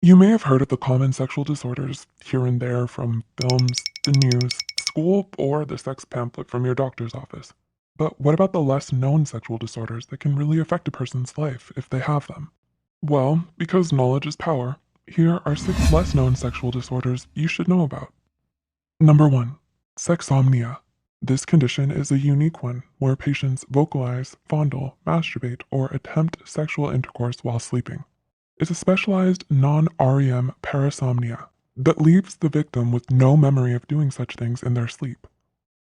You may have heard of the common sexual disorders here and there from films, the news, school, or the sex pamphlet from your doctor's office. But what about the less known sexual disorders that can really affect a person's life if they have them? Well, because knowledge is power, here are 6 less known sexual disorders you should know about. Number 1. Sexomnia. This condition is a unique one where patients vocalize, fondle, masturbate, or attempt sexual intercourse while sleeping. It's a specialized non-REM parasomnia that leaves the victim with no memory of doing such things in their sleep.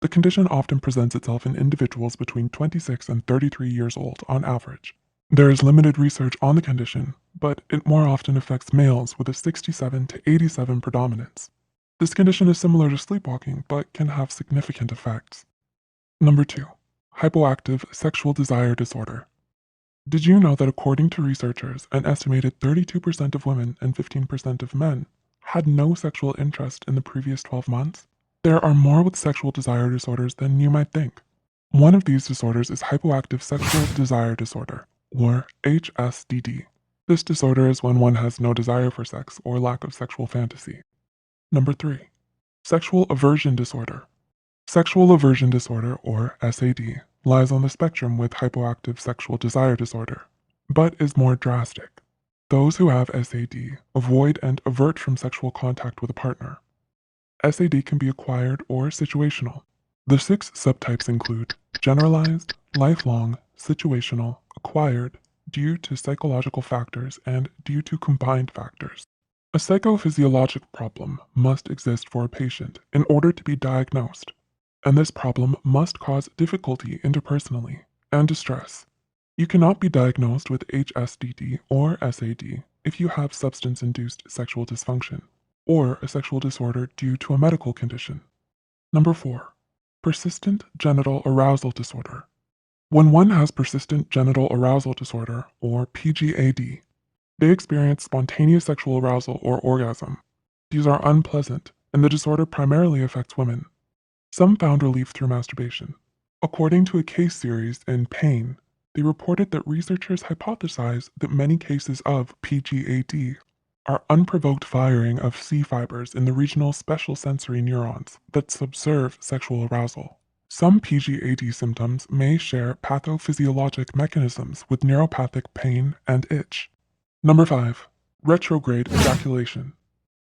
The condition often presents itself in individuals between 26 and 33 years old on average. There is limited research on the condition, but it more often affects males with a 67 to 87 predominance. This condition is similar to sleepwalking, but can have significant effects. Number 2. Hypoactive sexual desire disorder. Did you know that according to researchers, an estimated 32% of women and 15% of men had no sexual interest in the previous 12 months? There are more with sexual desire disorders than you might think. One of these disorders is hypoactive sexual desire disorder, or HSDD. This disorder is when one has no desire for sex or lack of sexual fantasy. Number 3. Sexual aversion disorder. Sexual aversion disorder, or SAD, lies on the spectrum with hypoactive sexual desire disorder, but is more drastic. Those who have SAD avoid and avert from sexual contact with a partner. SAD can be acquired or situational. The 6 subtypes include generalized, lifelong, situational, acquired, due to psychological factors, and due to combined factors. A psychophysiologic problem must exist for a patient in order to be diagnosed, and this problem must cause difficulty interpersonally and distress. You cannot be diagnosed with HSDD or SAD if you have substance-induced sexual dysfunction or a sexual disorder due to a medical condition. Number 4. Persistent genital arousal disorder. When one has persistent genital arousal disorder, or PGAD, they experience spontaneous sexual arousal or orgasm. These are unpleasant, and the disorder primarily affects women. Some found relief through masturbation. According to a case series in Pain, they reported that researchers hypothesized that many cases of PGAD are unprovoked firing of C fibers in the regional special sensory neurons that subserve sexual arousal. Some PGAD symptoms may share pathophysiologic mechanisms with neuropathic pain and itch. Number 5. Retrograde ejaculation.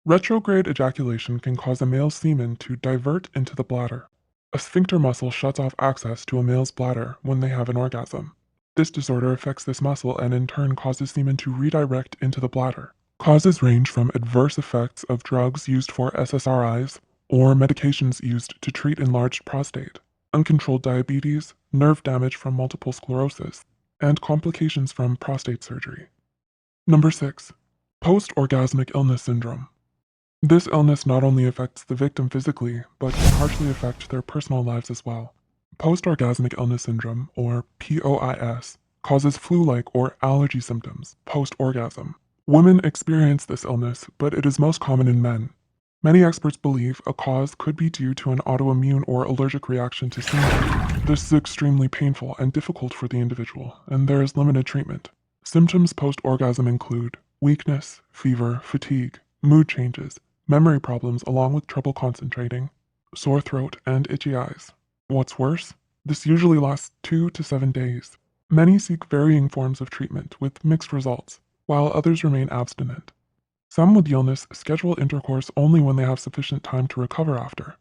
Retrograde ejaculation can cause a male's semen to divert into the bladder. A sphincter muscle shuts off access to a male's bladder when they have an orgasm. This disorder affects this muscle and in turn causes semen to redirect into the bladder. Causes range from adverse effects of drugs used for SSRIs or medications used to treat enlarged prostate, uncontrolled diabetes, nerve damage from multiple sclerosis, and complications from prostate surgery. Number 6. Post-orgasmic illness syndrome. This illness not only affects the victim physically, but can harshly affect their personal lives as well. Post-orgasmic illness syndrome, or POIS, causes flu-like or allergy symptoms post-orgasm. Women experience this illness, but it is most common in men. Many experts believe a cause could be due to an autoimmune or allergic reaction to semen. This is extremely painful and difficult for the individual, and there is limited treatment. Symptoms post-orgasm include weakness, fever, fatigue, mood changes, memory problems along with trouble concentrating, sore throat, and itchy eyes. What's worse? This usually lasts 2 to 7 days. Many seek varying forms of treatment with mixed results, while others remain abstinent. Some with the illness schedule intercourse only when they have sufficient time to recover after.